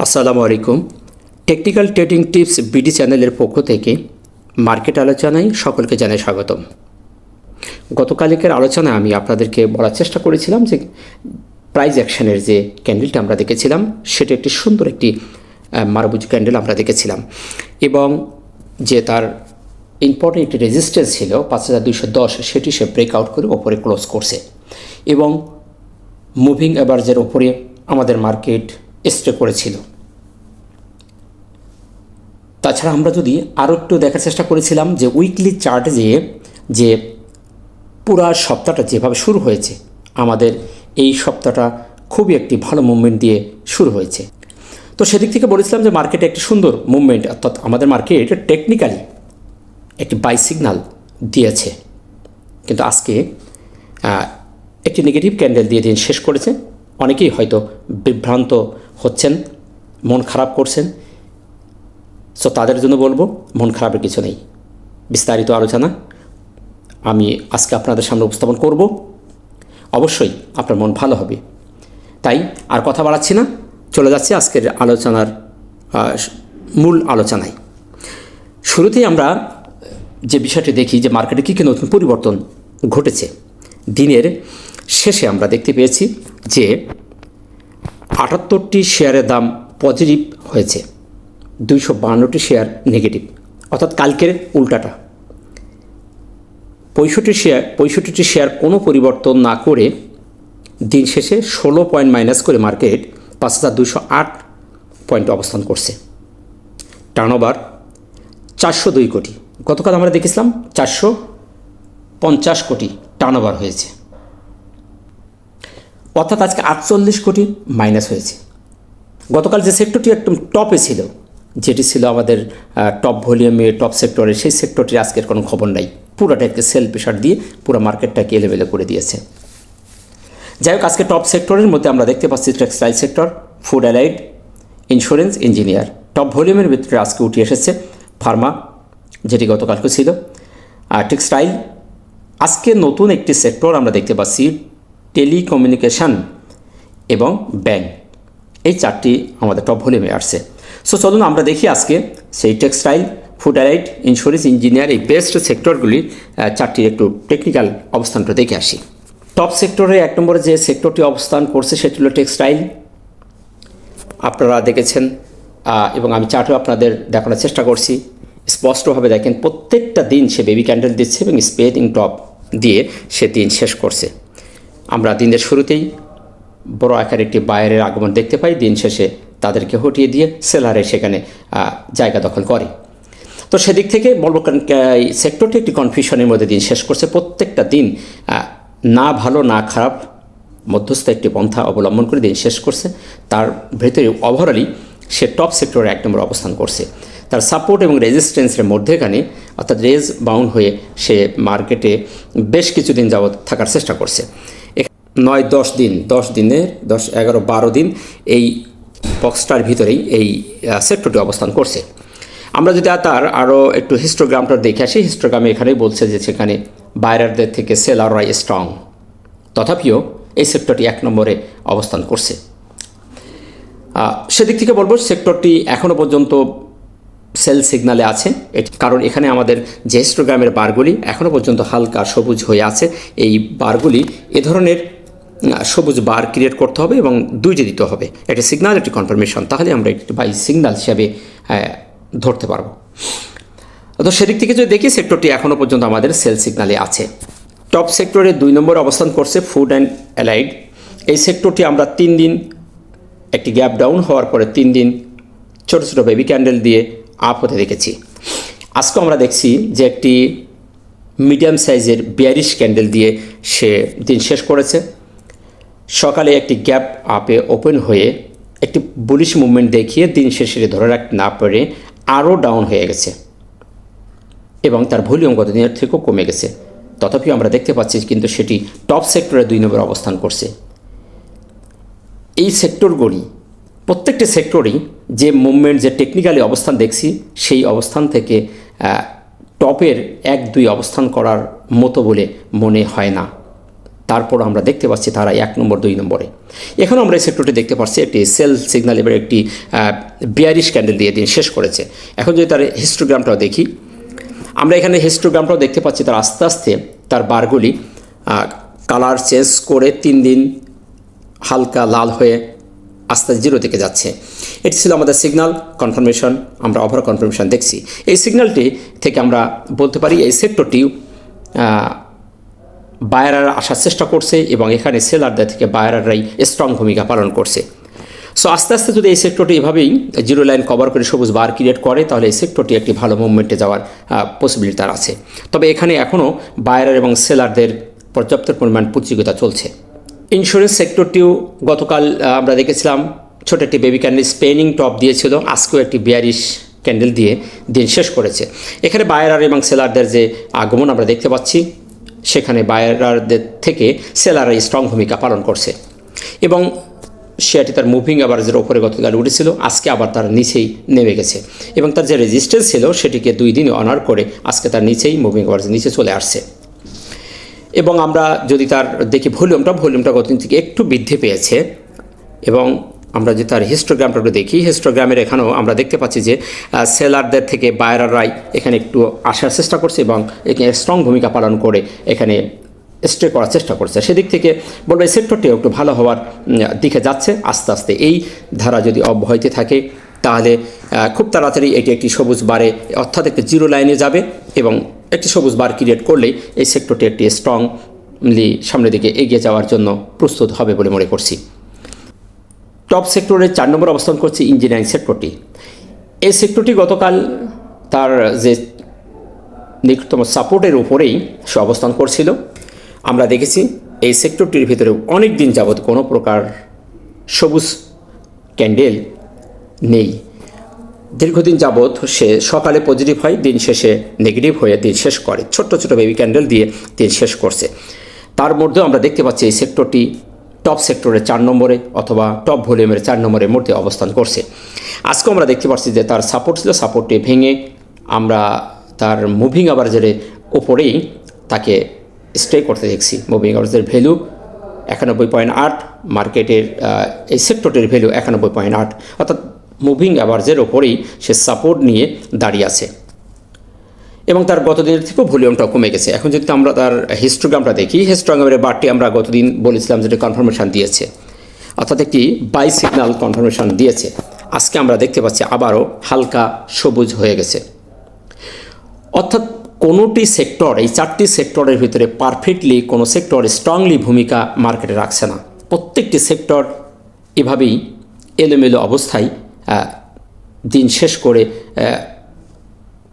আসসালামু আলাইকুম। Technical trading tips BD চ্যানেলের পক্ষ থেকে মার্কেট আলোচনায় সকলকে জানাই স্বাগতম। গতকালকের আলোচনায় আমি আপনাদেরকে বলার চেষ্টা করেছিলাম যে প্রাইস অ্যাকশনের যে ক্যান্ডেলটা আমরা দেখেছিলাম সেটা একটি সুন্দর একটি মারবুজ ক্যান্ডেল আমরা দেখেছিলাম এবং যে তার ইম্পর্টেন্ট একটি রেজিস্ট্যান্স ছিল 5210, সেটি সে ব্রেকআউট করে ওপরে ক্লোজ করছে এবং মুভিং অ্যাভারেজের ওপরে আমাদের মার্কেট স্টে করেছিল। তাছাড়া আমরা যদি আরও একটু দেখার চেষ্টা করেছিলাম যে উইকলি চার্টে যে পুরা সপ্তাহটা যেভাবে শুরু হয়েছে, আমাদের এই সপ্তাহটা খুবই একটি ভালো মুভমেন্ট দিয়ে শুরু হয়েছে। তো সেদিক থেকে বলেছিলাম যে মার্কেটে একটি সুন্দর মুভমেন্ট, অর্থাৎ আমাদের মার্কেট টেকনিক্যালি একটি বাই সিগন্যাল দিয়েছে, কিন্তু আজকে একটি নেগেটিভ ক্যান্ডেল দিয়ে দিন শেষ করেছে। অনেকেই হয়তো বিভ্রান্ত হচ্ছেন, মন খারাপ করছেন। সো তাদের জন্য বলবো মন খারাপের কিছু নেই। বিস্তারিত আলোচনা আমি আজকে আপনাদের সামনে উপস্থাপন করব। অবশ্যই আপনার মন ভালো হবে। তাই আর কথা বাড়াচ্ছি না, চলে যাচ্ছি আজকের আলোচনার মূল আলোচনায়। শুরুতেই আমরা যে বিষয়টি দেখি যে মার্কেটে কী কী নতুন পরিবর্তন ঘটেছে। দিনের শেষে আমরা দেখতে পেয়েছি যে 78টি শেয়ারের দাম পজিটিভ হয়েছে, 252টি শেয়ার নেগেটিভ, অর্থাৎ কালকের উল্টাটা। 65টি শেয়ার কোনো পরিবর্তন না করে দিন শেষে 16 পয়েন্ট মাইনাস করে মার্কেট 5208 পয়েন্ট অবস্থান করছে। টার্নওভার 402 কোটি। গতকাল আমরা দেখেছিলাম 450 কোটি টার্নওভার হয়েছে, অর্থাৎ আজকে 48 কোটি মাইনাস হয়েছে। গতকাল যে সেক্টরটি একদম টপে ছিল, যেটি ছিল আমাদের টপ ভলিউমে টপ সেক্টরে, সেই সেক্টরটির আজকের কোনো খবর নাই। পুরোটাকে সেল প্রেশার দিয়ে পুরো মার্কেটটাকে এলেবেলে করে দিয়েছে। যাই হোক, আজকে টপ সেক্টরের মধ্যে আমরা দেখতে পাচ্ছি textile sector, food allied, insurance, engineer. Top ভলিউমের ভিতরে আজকে উঠে এসেছে ফার্মা, যেটি গতকালকে ছিল। আর টেক্সটাইল, আজকে নতুন একটি সেক্টর আমরা দেখতে পাচ্ছি টেলিকমিউনিকেশান এবং ব্যাংক, এই চারটি আমাদের টপ ভলিউমে আসছে। সো চলুন আমরা দেখি আজকে সেই textile, food allied, insurance, engineer, এই বেস্ট সেক্টরগুলি চারটির একটু টেকনিক্যাল অবস্থানটা দেখে আসি। টপ সেক্টরে 1 নম্বরে যে সেক্টরটি অবস্থান করছে সেটি হলো টেক্সটাইল। আপনারা দেখেছেন এবং আমি চার্টও আপনাদের দেখানোর চেষ্টা করছি। স্পষ্টভাবে দেখেন প্রত্যেকটা দিন সে বেবি ক্যান্ডেল দিচ্ছে এবং স্পেডিং টপ দিয়ে সে দিন শেষ করছে। আমরা দিনের শুরুতেই বড় আকারে একটি বায়ারের আগমন দেখতে পাই, দিন শেষে তাদেরকে হটিয়ে দিয়ে সেলারে সেখানে জায়গা দখল করে। তো সেদিক থেকে বলবো এই সেক্টরটি একটি কনফিউশনের মধ্যে দিন শেষ করছে। প্রত্যেকটা দিন না ভালো না খারাপ, মধ্যস্থ একটি পন্থা অবলম্বন করে দিন শেষ করছে। তার ভেতরে ওভারঅলি সে টপ সেক্টরে 1 নম্বরে অবস্থান করছে। তার সাপোর্ট এবং রেজিস্ট্যান্সের মধ্যেখানে, অর্থাৎ রেজ বাউন্ড হয়ে সে মার্কেটে বেশ কিছুদিন যাবৎ থাকার চেষ্টা করছে। 9-10 দিন, 10 দিনের 10, 11, 12 দিন এই বক্সটার ভিতরেই এই সেক্টরটি অবস্থান করছে। আমরা যদি তার আরও একটু হিস্টোগ্রামটা দেখে আসি, হিস্টোগ্রামে এখানেই বলছে যে সেখানে বায়ারদের থেকে সেলাররা স্ট্রং, তথাপিও এই সেক্টরটি 1 নম্বরে অবস্থান করছে। সেদিক থেকে বলবো সেক্টরটি এখনও পর্যন্ত সেল সিগনালে আছে, কারণ এখানে আমাদের যে হিস্টোগ্রামের বারগুলি এখনও পর্যন্ত হালকা সবুজ হয়ে আছে। এই বারগুলি এ ধরনের সবুজ বার ক্রিয়েট করতে হবে এবং 2টি দিতে হবে, একটি সিগনাল, একটি কনফার্মেশন, তাহলে আমরা একটি বাই সিগনাল হিসাবে ধরতে পারবো। তো সেদিক থেকে যদি দেখি সেক্টরটি এখনও পর্যন্ত আমাদের সেল সিগনালে আছে। টপ সেক্টরে 2 নম্বর অবস্থান করছে ফুড অ্যান্ড অ্যালাইড। এই সেক্টরটি আমরা 3 দিন একটি গ্যাপ ডাউন হওয়ার পরে 3 দিন ছোটো ছোটো বেবি ক্যান্ডেল দিয়ে আপ হতে দেখেছি। আজকে আমরা দেখছি যে একটি মিডিয়াম সাইজের বিয়ারিশ ক্যান্ডেল দিয়ে সে দিন শেষ করেছে। সকালে একটি গ্যাপ আপে ওপেন হয়ে একটি বুলিশ মুভমেন্ট দেখিয়ে দিন শেষে ধরে রাখতে না পেরে আরও ডাউন হয়ে গেছে এবং তার ভলিউম গত দিনের থেকেও কমে গেছে। তথাপিও আমরা দেখতে পাচ্ছি কিন্তু সেটি টপ সেক্টরে 2 নম্বরে অবস্থান করছে। এই সেক্টরগুলি, প্রত্যেকটি সেক্টরই যে মুভমেন্ট, যে টেকনিক্যালি অবস্থান দেখছি, সেই অবস্থান থেকে টপের 1-2 অবস্থান করার মতো বলে মনে হয় না। তারপর আমরা দেখতে পাচ্ছি তারা 1 নম্বর 2 নম্বরে। এখন আমরা এই সেক্টরটি দেখতে পাচ্ছি একটি সেল সিগন্যাল এবার একটি বিয়ারিশ ক্যান্ডেল দিয়ে দিন শেষ করেছে। এখন যদি তার হিস্টোগ্রামটাও দেখি, আমরা এখানে হিস্টোগ্রামটাও দেখতে পাচ্ছি তার আস্তে আস্তে তার বারগুলি কালার চেঞ্জ করে 3 দিন হালকা লাল হয়ে আস্তে জিরো থেকে যাচ্ছে। এটি ছিল আমাদের সিগন্যাল কনফার্মেশন, আমরা ওভার কনফার্মেশন দেখছি। এই সিগন্যালটি থেকে আমরা বলতে পারি এই সেক্টরটি বায়াররা আসার চেষ্টা করছে এবং এখানে সেলারদের থেকে বায়াররাই স্ট্রং ভূমিকা পালন করছে। সো আস্তে আস্তে যদি এই সেক্টরটি এভাবেই জিরো লাইন কভার করে সবুজ বার ক্রিয়েট করে তাহলে এই সেক্টরটি একটি ভালো মুভমেন্টে যাওয়ার পসিবিলিটি তার আছে। তবে এখানে এখনও বায়ার এবং সেলারদের পর্যাপ্ত পরিমাণ প্রতিযোগিতা চলছে। ইন্স্যুরেন্স সেক্টরটিও গতকাল আমরা দেখেছিলাম ছোট একটি বেবি ক্যান্ডেল স্পেনিং টপ দিয়েছিল, আজকেও একটি বিয়ারিশ ক্যান্ডেল দিয়ে দিন শেষ করেছে। এখানে বায়ার এবং সেলারদের যে আগমন আমরা দেখতে পাচ্ছি, সেখানে বায়ারদের থেকে সেলাররা স্ট্রং ভূমিকা পালন করছে এবং শেয়ারটি তার মুভিং অ্যাভারেজের ওপরে গতকাল উঠেছিল, আজকে আবার তার নিচেই নেমে গেছে এবং তার যে রেজিস্ট্যান্স ছিল সেটিকে 2 দিন অনার করে আজকে তার নিচেই মুভিং অ্যাভারেজের নিচে চলে আসছে। এবং আমরা যদি তার দেখি ভলিউমটা গতদিন থেকে একটু বৃদ্ধি পেয়েছে এবং আমরা যদি তার হিস্টোগ্রামটা দেখি, হিস্টোগ্রামের এখানেও আমরা দেখতে পাচ্ছি যে সেলারদের থেকে বায়াররাই এখানে একটু আসার চেষ্টা করছে এবং এখানে স্ট্রং ভূমিকা পালন করে এখানে স্টে করার চেষ্টা করছে। সেদিক থেকে বলবো এই সেক্টরটিও একটু ভালো হওয়ার দিকে যাচ্ছে আস্তে আস্তে। এই ধারা যদি অব্যাহত থাকে তাহলে খুব তাড়াতাড়ি এটি একটি সবুজ বারে অর্থাৎ একটি জিরো লাইনে যাবে এবং একটি সবুজ বার ক্রিয়েট করলেই এই সেক্টরটি একটি স্ট্রংলি সামনের দিকে এগিয়ে যাওয়ার জন্য প্রস্তুত হবে বলে মনে করছি। টপ সেক্টরে 4 নম্বর অবস্থান করছে ইঞ্জিনিয়ারিং সেক্টরটি। এই সেক্টরটি গতকাল তার যে নিকটতম সাপোর্টের উপরেই সে অবস্থান করছিল। আমরা দেখেছি এই সেক্টরটির ভিতরে অনেক দিন যাবৎ কোনো প্রকার সবুজ ক্যান্ডেল নেই। দীর্ঘদিন যাবৎ সে সকালে পজিটিভ হয়, দিন শেষে নেগেটিভ হয়ে দিন শেষ করে, ছোট্ট ছোট বেবি ক্যান্ডেল দিয়ে দিন শেষ করছে। তার মধ্যেও আমরা দেখতে পাচ্ছি এই সেক্টরটি টপ সেক্টরের 4 নম্বরে অথবা টপ ভলিউমের 4 নম্বরের মধ্যে অবস্থান করছে। আজকেও আমরা দেখতে পাচ্ছি যে তার সাপোর্ট ছিল, সাপোর্টটি ভেঙে আমরা তার মুভিং অ্যাভারেজের ওপরেই তাকে স্টে করতে দেখছি। মুভিং অ্যাভারেজের ভ্যালু 91.8, মার্কেটের এই সেক্টরটির ভ্যালু 91.8, অর্থাৎ মুভিং অ্যাভারেজের ওপরেই সে সাপোর্ট নিয়ে দাঁড়িয়ে আছে এবং তার গতদিনের থেকেও ভলিউমটাও কমে গেছে। এখন যদি আমরা তার হিস্টোগ্রামটা দেখি, হিস্টোগ্রামের বারটি আমরা গতদিন বলেছিলাম যেটা কনফার্মেশন দিয়েছে, অর্থাৎ একটি বাই সিগন্যাল কনফার্মেশন দিয়েছে। আজকে আমরা দেখতে পাচ্ছি আবারও হালকা সবুজ হয়ে গেছে। অর্থাৎ কোনোটি সেক্টর, এই 4টি সেক্টরের ভিতরে পারফেক্টলি কোনো সেক্টর স্ট্রংলি ভূমিকা মার্কেটে রাখছে না। প্রত্যেকটি সেক্টর এভাবেই এলোমেলো অবস্থায় দিন শেষ করে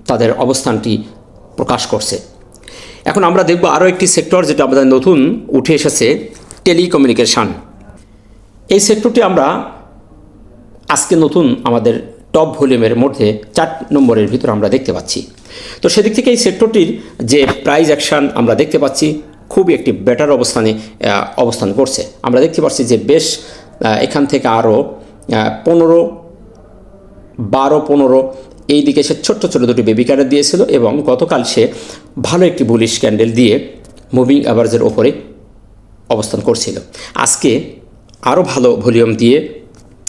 তাদের অবস্থানটি প্রকাশ করছে। এখন আমরা দেখব আরও একটি সেক্টর যেটা আমাদের নতুন উঠে এসেছে, টেলিকমিউনিকেশান। এই সেক্টরটি আমরা আজকে নতুন আমাদের টপ ভলিউমের মধ্যে 4 নম্বরের ভিতরে আমরা দেখতে পাচ্ছি। তো সেদিক থেকে এই সেক্টরটির যে প্রাইস অ্যাকশান আমরা দেখতে পাচ্ছি খুবই একটি বেটার অবস্থানে অবস্থান করছে। আমরা দেখতে পাচ্ছি যে বেশ এখান থেকে আরও 12-15 এই দিকে সে ছোট্ট ছোট দুটি বেবি ক্যান্ডেল দিয়েছিল এবং গতকাল সে ভালো একটি বুলিশ ক্যান্ডেল দিয়ে মুভিং অ্যাভারেজের ওপরে অবস্থান করছিল। আজকে আরও ভালো ভলিউম দিয়ে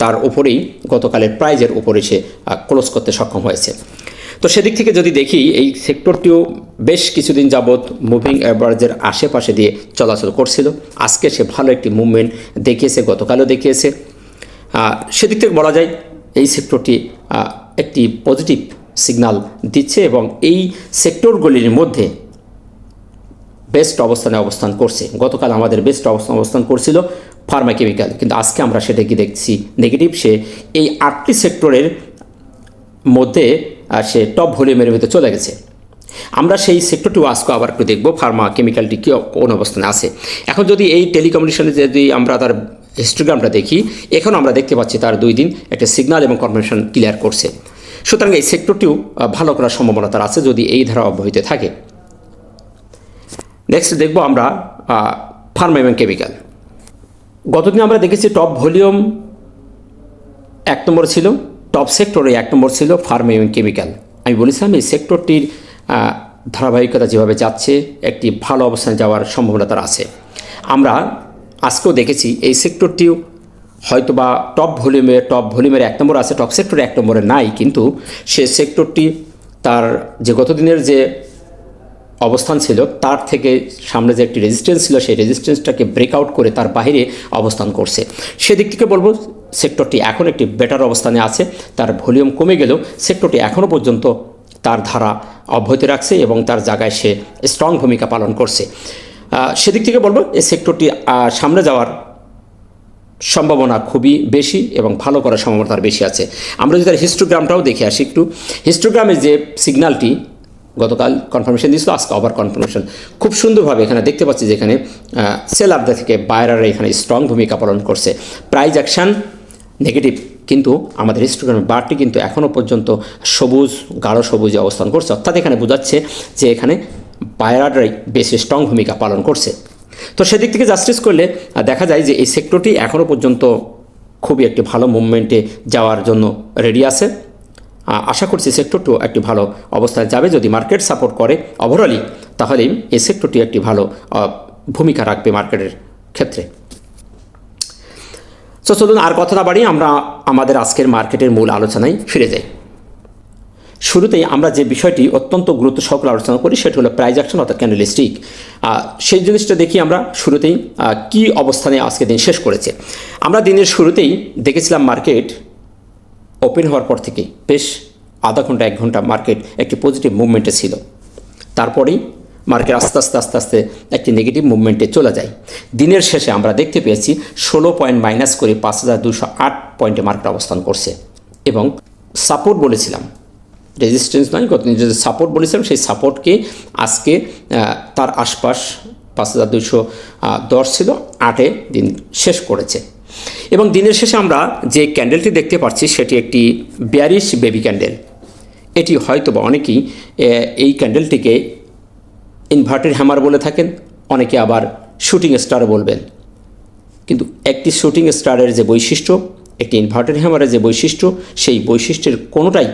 তার ওপরেই গতকালের প্রাইজের উপরে সে ক্লোজ করতে সক্ষম হয়েছে। তো সেদিক থেকে যদি দেখি এই সেক্টরটিও বেশ কিছুদিন যাবৎ মুভিং অ্যাভারেজের আশেপাশে দিয়ে চলাচল করছিল। আজকে সে ভালো একটি মুভমেন্ট দেখিয়েছে, গতকালও দেখিয়েছে। সেদিক থেকে বলা যায় এই সেক্টরটি একটি পজিটিভ সিগন্যাল দিচ্ছে এবং এই সেক্টরগুলির মধ্যে বেস্ট অবস্থানে অবস্থান করছে। গতকাল আমাদের বেস্ট অবস্থান করছিল ফার্মা কেমিক্যাল, কিন্তু আজকে আমরা সেটাকে দেখছি নেগেটিভ। সে এই 8টি সেক্টরের মধ্যে সে টপ ভলিউমের ভিতরে চলে গেছে। আমরা সেই সেক্টরটিও আজকে আবার একটু দেখব ফার্মা কেমিক্যালটি কোন অবস্থানে আছে। এখন যদি এই টেলিকমিউনিকেশনে যদি আমরা তার হিস্টোগ্রামটা দেখি, এখন আমরা দেখতে পাচ্ছি তার 2 দিন একটা সিগন্যাল এবং কনফার্মেশন ক্লিয়ার করছে। সুতরাং এই সেক্টরটিও ভালো করার সম্ভাবনা তার আছে যদি এই ধারা অব্যাহত থাকে। নেক্সট দেখব আমরা ফার্মা এবং কেমিক্যাল। গতদিন আমরা দেখেছি টপ ভলিউম 1 নম্বর ছিল, টপ সেক্টরে 1 নম্বর ছিল ফার্মা এবং কেমিক্যাল। আমি বলেছিলাম এই সেক্টরটির ধারাবাহিকতা যেভাবে যাচ্ছে একটি ভালো অবস্থানে যাওয়ার সম্ভাবনা তার আছে। আমরা আজকেও দেখেছি এই সেক্টরটিও হয়তো বা টপ ভলিউমের 1 নম্বর আছে, টপ সেক্টরে 1 নম্বরে নাই, কিন্তু সে সেক্টরটি তার যে গত দিনের যে অবস্থান ছিল তার থেকে সামনে যে একটি রেজিস্ট্যান্স ছিল সেই রেজিস্ট্যান্সটাকে ব্রেকআউট করে তার বাইরে অবস্থান করছে। সেদিক থেকে বলবো সেক্টরটি এখন একটি বেটার অবস্থানে আছে। তার ভলিউম কমে গেলেও সেক্টরটি এখনও পর্যন্ত তার ধারা অব্যাহত রাখছে এবং তার জায়গায় সে স্ট্রং ভূমিকা পালন করছে। সেদিক থেকে বলবো এই সেক্টরটি সামনে যাওয়ার সম্ভাবনা খুবই বেশি এবং ভালো করার সম্ভাবনা তার বেশি আছে। আমরা যদি তার হিস্টোগ্রামটাও দেখে আসি একটু, হিস্টোগ্রামের যে সিগন্যালটি গতকাল কনফার্মেশন দিয়েছিল, আজকে আবার কনফার্মেশন খুব সুন্দরভাবে এখানে দেখতে পাচ্ছি, যেখানে সেলারদের থেকে বায়াররা এখানে স্ট্রং ভূমিকা পালন করছে। প্রাইস অ্যাকশন নেগেটিভ, কিন্তু আমাদের হিস্টোগ্রামের বারটি কিন্তু এখনও পর্যন্ত সবুজ, গাঢ় সবুজে অবস্থান করছে, অর্থাৎ এখানে বোঝাচ্ছে যে এখানে বায়াররাই বেশি স্ট্রং ভূমিকা পালন করছে। তো সেদিক থেকে জাস্টিস করলে দেখা যায় যে এই সেক্টরটি এখনও পর্যন্ত খুবই একটি ভালো মুভমেন্টে যাওয়ার জন্য রেডি আছে। আশা করছি সেক্টরটিও একটি ভালো অবস্থায় যাবে যদি মার্কেট সাপোর্ট করে ওভারঅলি, তাহলে এই সেক্টরটি একটি ভালো ভূমিকা রাখবে মার্কেটের ক্ষেত্রে। তো চলুন আর কথা না বাড়িয়ে আমরা আমাদের আজকের মার্কেটের মূল আলোচনায় ফিরে যাই। শুরুতেই আমরা যে বিষয়টি অত্যন্ত গুরুত্ব সহকারে আলোচনা করি সেটা হলো প্রাইস অ্যাকশন অর্থাৎ ক্যান্ডেলস্টিক। সেই জিনিসটা দেখি আমরা শুরুতেই কি অবস্থানে আজকে দিন শেষ করেছে। আমরা দিনের শুরুতেই দেখেছিলাম মার্কেট ওপেন হওয়ার পর থেকে বেশ আধা ঘন্টা 1 ঘন্টা মার্কেট একটি পজিটিভ মুভমেন্টে ছিল, তারপরেই মার্কেট আস্তে আস্তে একটি নেগেটিভ মুভমেন্টে চলে যায়। দিনের শেষে আমরা দেখতে পেয়েছি 16 পয়েন্ট মাইনাস করে 5208 পয়েন্টে মার্কেট অবস্থান করছে এবং সাপোর্ট বলেছিলাম, রেজিস্ট্যান্স নয়, গত দিন যে সাপোর্ট বলেছিলাম সেই সাপোর্টকে আজকে তার আশপাশ 5210 ছিল, 8-এ দিন শেষ করেছে। এবং দিনের শেষে আমরা যে ক্যান্ডেলটি দেখতে পাচ্ছি সেটি একটি বেয়ারিশ বেবি ক্যান্ডেল। এটি হয়তো বা অনেকেই এই ক্যান্ডেলটিকে ইনভার্টেড হ্যামার বলে থাকেন, অনেকে আবার শুটিং স্টার বলবেন, কিন্তু একটি শুটিং স্টারের যে বৈশিষ্ট্য, একটি ইনভার্টেড হ্যামারের যে বৈশিষ্ট্য, সেই বৈশিষ্ট্যের কোনোটাই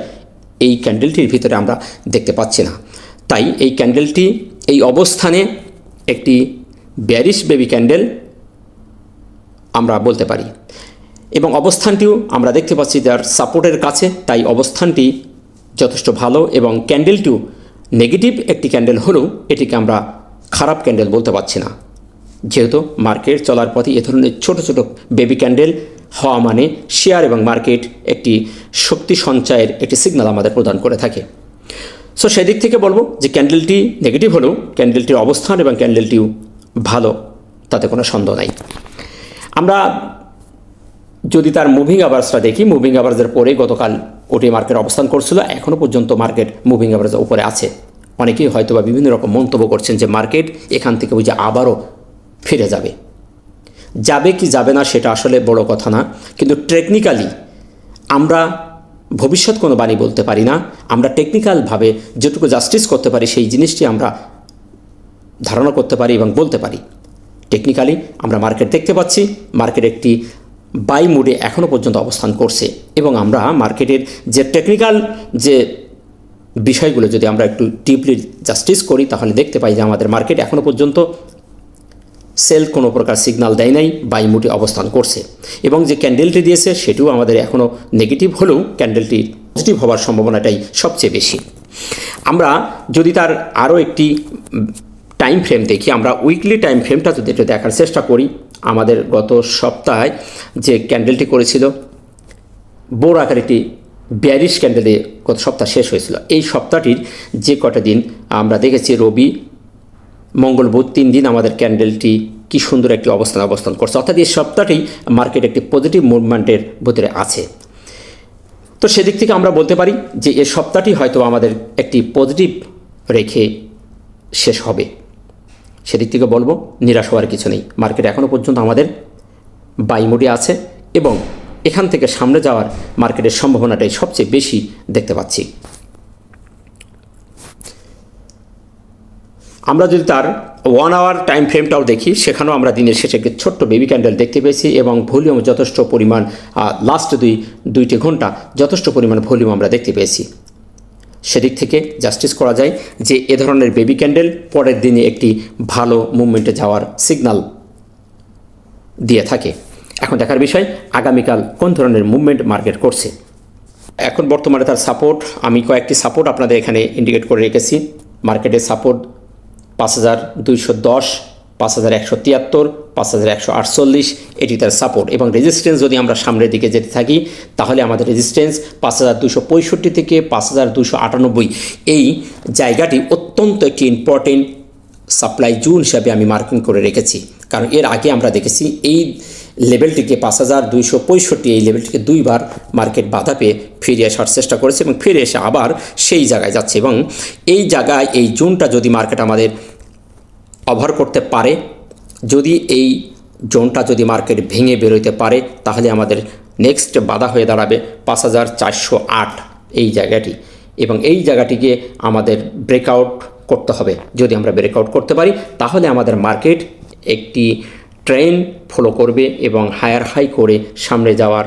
এই ক্যান্ডেলটির ভিতরে আমরা দেখতে পাচ্ছি না। তাই এই ক্যান্ডেলটি এই অবস্থানে একটি বেয়ারিশ বেবি ক্যান্ডেল আমরা বলতে পারি এবং অবস্থানটিও আমরা দেখতে পাচ্ছি যার সাপোর্টের কাছে, তাই অবস্থানটি যথেষ্ট ভালো এবং ক্যান্ডেলটিও নেগেটিভ একটি ক্যান্ডেল হলেও এটিকে আমরা খারাপ ক্যান্ডেল বলতে পারছি না, যেহেতু মার্কেট চলার পথে এ ধরনের ছোট ছোট বেবি ক্যান্ডেল হওয়া মানে শেয়ার এবং মার্কেট একটি শক্তি সঞ্চয়ের একটি সিগন্যাল আমাদের প্রদান করে থাকে। সো সেদিক থেকে বলবো যে ক্যান্ডেলটি নেগেটিভ হলেও ক্যান্ডেলটির অবস্থান এবং ক্যান্ডেলটিও ভালো, তাতে কোনো সন্দেহ নাই। আমরা যদি তার মুভিং অ্যাভারেজটা দেখি, মুভিং অ্যাভারেজের পরে গতকাল ওটি মার্কেট অবস্থান করছিল, এখনও পর্যন্ত মার্কেট মুভিং অ্যাভারেজের উপরে আছে। অনেকেই হয়তো বা বিভিন্ন রকম মন্তব্য করছেন যে মার্কেট এখান থেকে ওই যে আবারও ফিরে যাবে, যাবে কি যাবে না সেটা আসলে বড় কথা না, কিন্তু টেকনিক্যালি আমরা ভবিষ্যৎ কোনো বাণী বলতে পারি না। আমরা টেকনিক্যালভাবে যেটুকু জাস্টিস করতে পারি সেই জিনিসটি আমরা ধারণা করতে পারি এবং বলতে পারি। টেকনিক্যালি আমরা মার্কেট দেখতে পাচ্ছি, মার্কেট একটি বাই মুডে এখনও পর্যন্ত অবস্থান করছে এবং আমরা মার্কেটের যে টেকনিক্যাল যে বিষয়গুলো যদি আমরা একটু ডিপলি জাস্টিস করি তাহলে দেখতে পাই যে আমাদের মার্কেট এখনও পর্যন্ত সেল কোনো প্রকার সিগন্যাল দেয় নাই, বাই মুডে অবস্থান করছে এবং যে ক্যান্ডেলটি দিয়েছে সেটিও আমাদের এখনও নেগেটিভ হলেও ক্যান্ডেলটি পজিটিভ হওয়ার সম্ভাবনাটাই সবচেয়ে বেশি। আমরা যদি তার আরও একটি টাইম ফ্রেম দেখি, আমরা উইকলি টাইম ফ্রেমটা যদি একটু দেখার চেষ্টা করি, আমাদের গত সপ্তাহে যে ক্যান্ডেলটি করেছিল বড় আকার একটি বেয়ারিশ ক্যান্ডেলে গত সপ্তাহ শেষ হয়েছিল। এই সপ্তাহটির যে কটা দিন আমরা দেখেছি রবি মঙ্গল বুধ 3 দিন আমাদের ক্যান্ডেলটি কি সুন্দর একটি অবস্থান করছে, অর্থাৎ এই সপ্তাহটি মার্কেট একটি পজিটিভ মুভমেন্টের ভিতরে আছে। তো সেদিক থেকে আমরা বলতে পারি যে এই সপ্তাহটি হয়তো আমাদের একটি পজিটিভ রেখে শেষ হবে। সেদিক থেকে বলবো নিরাশ হওয়ার কিছু নেই, মার্কেট এখনও পর্যন্ত আমাদের বাই মোডে আছে এবং এখান থেকে সামনে যাওয়ার মার্কেটের সম্ভাবনাটাই সবচেয়ে বেশি দেখতে পাচ্ছি। আমরা যদি তার 1 আওয়ার টাইম ফ্রেমটাও দেখি, সেখানেও আমরা দিনের শেষে একটি ছোট্ট বেবি ক্যান্ডেল দেখতে পেয়েছি এবং ভলিউম যথেষ্ট পরিমাণ, লাস্ট দুইটি ঘন্টা যথেষ্ট পরিমাণ ভলিউম আমরা দেখতে পেয়েছি। সেদিক থেকে জাস্টিস করা যায় যে এ ধরনের বেবি ক্যান্ডেল পরের দিনে একটি ভালো মুভমেন্টে যাওয়ার সিগন্যাল দিয়ে থাকে। এখন দেখার বিষয় আগামীকাল কোন ধরনের মুভমেন্ট মার্কেট করছে। এখন বর্তমানে তার সাপোর্ট, আমি কয়েকটি সাপোর্ট আপনাদের এখানে ইন্ডিকেট করে রেখেছি। মার্কেটের সাপোর্ট 5210, 5173, 5148, এটি তার সাপোর্ট। এবং রেজিস্ট্যান্স যদি আমরা সামনের দিকে যেতে থাকি তাহলে আমাদের রেজিস্ট্যান্স 5265 থেকে 5298, এই জায়গাটি অত্যন্ত একটি ইম্পর্টেন্ট সাপ্লাই জোন হিসাবে আমি মার্কিং করে রেখেছি। কারণ এর আগে আমরা দেখেছি এই লেভেলটিকে 5265, এই লেভেলটিকে দুইবার মার্কেট বাধা পেয়ে ফিরে আসার চেষ্টা করেছে এবং ফিরে এসে আবার সেই জায়গায় যাচ্ছে। এবং এই জায়গায় এই জোনটা যদি মার্কেট আমাদের ওভার করতে পারে, যদি এই জোনটা যদি মার্কেট ভেঙে বেরোতে পারে তাহলে আমাদের নেক্সট বাধা হয়ে দাঁড়াবে 5408 এই জায়গাটি। এবং এই জায়গাটিকে আমাদের ব্রেকআউট করতে হবে। যদি আমরা ব্রেকআউট করতে পারি তাহলে আমাদের মার্কেট একটি ট্রেন্ড ফলো করবে এবং হায়ার হাই করে সামনে যাওয়ার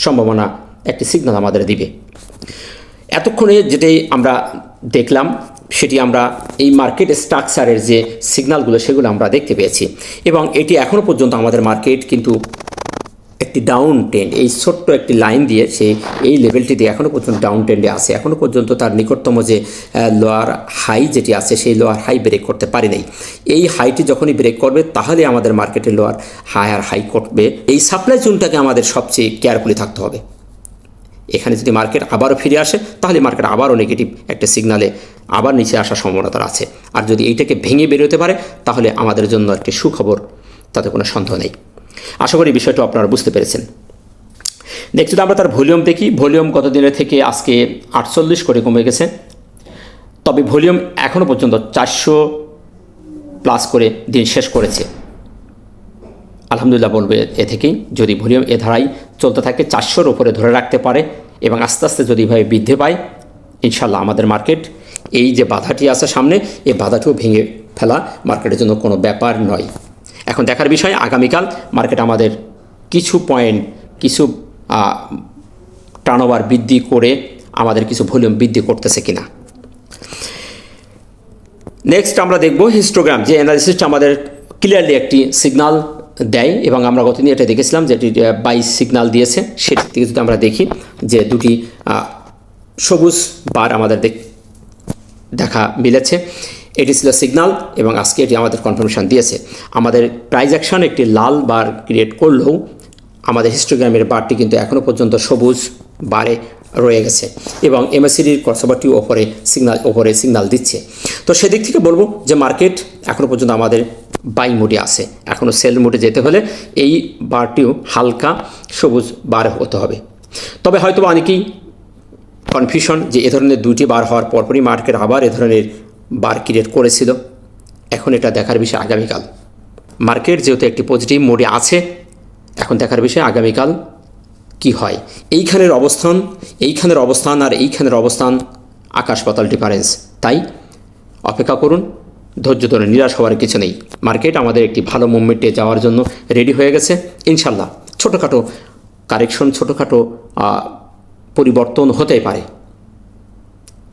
সম্ভাবনা একটি সিগন্যাল আমাদের দিবে। এতক্ষণে যেটাই আমরা দেখলাম সেটি আমরা এই মার্কেট স্ট্রাকচারের যে সিগন্যালগুলো সেগুলো আমরা দেখতে পেয়েছি। এবং এটি এখনও পর্যন্ত আমাদের মার্কেট কিন্তু একটি ডাউন ট্রেন্ড, এই ছোট্ট একটি লাইন দিয়ে সে এই লেভেলটি দিয়ে এখনও পর্যন্ত ডাউন ট্রেন্ডে আছে। এখনও পর্যন্ত তার নিকটতম যে লোয়ার হাই যেটি আছে সেই লোয়ার হাই ব্রেক করতে পারে নাই। এই হাইটি যখনই ব্রেক করবে তাহলে আমাদের মার্কেটে লোয়ার হায়ার হাই করবে। এই সাপ্লাই জোনটাকে আমাদের সবচেয়ে কেয়ারফুলি থাকতে হবে। এখানে যদি মার্কেট আবারও ফিরে আসে তাহলে মার্কেট আবারও নেগেটিভ একটা সিগনালে আবার নিচে আসার সম্ভাবনা আছে। আর যদি এইটাকে ভেঙে বেরোতে পারে তাহলে আমাদের জন্য একটি সুখবর, তাতে কোনো সন্দেহ নেই। আশা করি বিষয়টা আপনারা বুঝতে পেরেছেন। নেক্সট যদি আমরা তার ভলিউম দেখি, ভলিউম গত দিনের থেকে আজকে 48 কোটি কমে গেছে। তবে ভলিউম এখনও পর্যন্ত 400+ করে দিন শেষ করেছে। আলহামদুলিল্লাহ বলবে এ থেকেই, যদি ভলিউম এ ধারায় চলতে থাকে 400-র উপরে ধরে রাখতে পারে এবং আস্তে আস্তে যদি এভাবে বৃদ্ধি পায়, ইনশাল্লাহ আমাদের মার্কেট এই যে বাধাটি আছে সামনে, এই বাধাটিও ভেঙে ফেলা মার্কেটের জন্য কোনো ব্যাপার নয়। এখন দেখার বিষয় আগামীকাল মার্কেট আমাদের কিছু পয়েন্ট, কিছু টার্নওভার বৃদ্ধি করে আমাদের কিছু ভলিউম বৃদ্ধি করতেছে কিনা। নেক্সট আমরা দেখব হিস্টোগ্রাম, যে অ্যানালিসিসটা আমাদের ক্লিয়ারলি একটি সিগনাল দেয় এবং আমরা গতদিন এটা দেখেছিলাম যেটি বাই সিগনাল দিয়েছে। সেটি থেকে যদি আমরা দেখি যে দুটি সবুজ বার আমাদের দেখা মিলেছে, এটি ছিল সিগনাল এবং আজকে এটি আমাদের কনফার্মেশন দিয়েছে। আমাদের প্রাইস অ্যাকশন একটি লাল বার ক্রিয়েট করলেও আমাদের হিস্টোগ্রামের বারটি কিন্তু এখনও পর্যন্ত সবুজ বারে রয়ে গেছে এবং এমএসিডির ক্রসওভারটি ওপরে সিগনাল দিচ্ছে। তো সেদিক থেকে বলবো যে মার্কেট এখনও পর্যন্ত আমাদের বাই মোডে আছে। এখনও সেল মোডে যেতে হলে এই বারটিও হালকা সবুজ বার হতে হবে। তবে হয়তো অনেকেই কনফিউশন যে এ ধরনের দুটি বার হওয়ার পরপরই মার্কেট আবার এ ধরনের বার ক্রিয়েট করেছিল। এখন এটা দেখার বিষয় আগামীকাল। মার্কেট যেহেতু একটি পজিটিভ মোডে আছে, এখন দেখার বিষয় আগামীকাল কি হয়। এইখানের অবস্থান আর এইখানের অবস্থান আকাশ পাতাল ডিফারেন্স। তাই অপেক্ষা করুন, ধৈর্য ধরে, নিরাশ হওয়ার কিছু নেই। মার্কেট আমাদের একটি ভালো মুভমেন্টে যাওয়ার জন্য রেডি হয়ে গেছে ইনশাল্লাহ। ছোটোখাটো কারেকশন, ছোটোখাটো পরিবর্তন হতে পারে,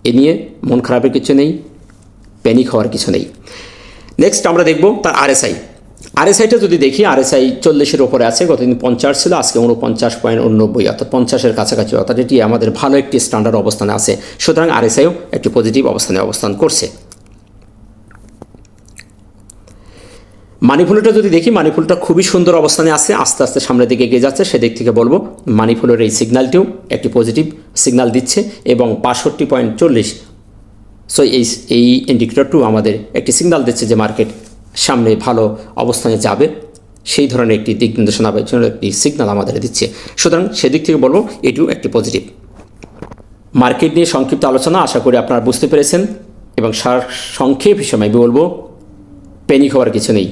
এ নিয়ে মন খারাপের কিছু নেই, প্যানিক হওয়ার কিছু নেই। নেক্সট আমরা দেখব তার আরএসআইটা যদি দেখি, আরএসআই 40-এর ওপরে আছে। গতদিন 50 ছিল, আজকে 49.89, অর্থাৎ 50-এর কাছাকাছি, অর্থাৎ এটি আমাদের ভালো একটি স্ট্যান্ডার্ড অবস্থানে আছে। সুতরাং আরএসআইও একটি পজিটিভ অবস্থানে অবস্থান করছে। মানিফুলটা যদি দেখি, মানিফুলটা খুবই সুন্দর অবস্থানে আছে, আস্তে আস্তে সামনের দিকে এগিয়ে যাচ্ছে। সেদিক থেকে বলবো মানিফুলের এই সিগন্যালটিও একটি পজিটিভ সিগন্যাল দিচ্ছে এবং 62.40, সো এই ইন্ডিকেটরটিও আমাদের একটি সিগন্যাল দিচ্ছে যে মার্কেট সামনে ভালো অবস্থানে যাবে। সেই ধরনের একটি দিক নির্দেশনা বা একটি সিগন্যাল আমাদের দিচ্ছে। সুতরাং সেদিক থেকে বলবো এটিও একটি পজিটিভ। মার্কেট নিয়ে সংক্ষিপ্ত আলোচনা আশা করি আপনারা বুঝতে পেরেছেন এবং সংক্ষেপ হিসেবে আমি বলবো প্যানিক হওয়ার কিছু নেই,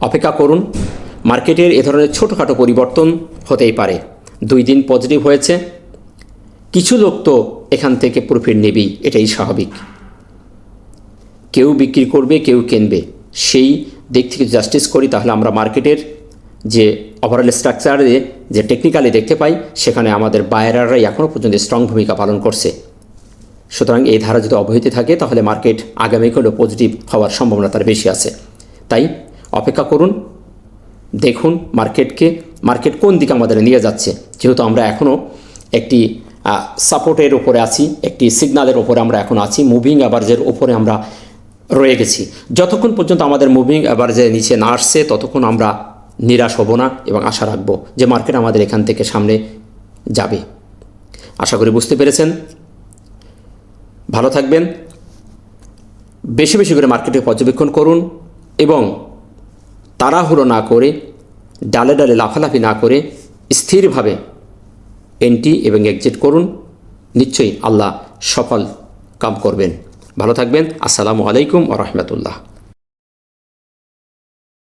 অপেক্ষা করুন। মার্কেটের এ ধরনের ছোটোখাটো পরিবর্তন হতেই পারে। 2 দিন পজিটিভ হয়েছে, কিছু লোক তো এখান থেকে প্রফিট নেবেই, এটাই স্বাভাবিক। কেউ বিক্রি করবে, কেউ কিনবে। সেই দিক থেকে জাস্টিস করি তাহলে আমরা মার্কেটের যে ওভারঅল স্ট্রাকচারে যে টেকনিক্যালি দেখতে পাই, সেখানে আমাদের বায়াররাই এখনও পর্যন্ত স্ট্রং ভূমিকা পালন করছে। সুতরাং এই ধারা যদি অব্যাহত থাকে তাহলে মার্কেট আগামীকালও পজিটিভ হওয়ার সম্ভাবনা তার বেশি আছে। তাই অপেক্ষা করুন, দেখুন মার্কেট কোন দিকে আমাদের নিয়ে যাচ্ছে। যেহেতু আমরা এখনও একটি সাপোর্টের ওপরে আছি, একটি সিগনালের ওপরে আমরা এখন আছি, মুভিং অ্যাভারেজের ওপরে আমরা রয়ে গেছি। যতক্ষণ পর্যন্ত আমাদের মুভিং অ্যাভারেজের নিচে না আসছে ততক্ষণ আমরা নিরাশ হব না এবং আশা রাখব যে মার্কেট আমাদের এখান থেকে সামনে যাবে। আশা করি বুঝতে পেরেছেন। ভালো থাকবেন, বেশি বেশি করে মার্কেটে পর্যবেক্ষণ করুন এবং তাড়াহুড়ো না করে, ডালে ডালে লাফালাফি না করে স্থিরভাবে এন্ট্রি এবং এক্সিট করুন। নিশ্চয়ই আল্লাহ সফল কাম করবেন। ভালো থাকবেন। আসসালামু আলাইকুম ওয়া রাহমাতুল্লাহ।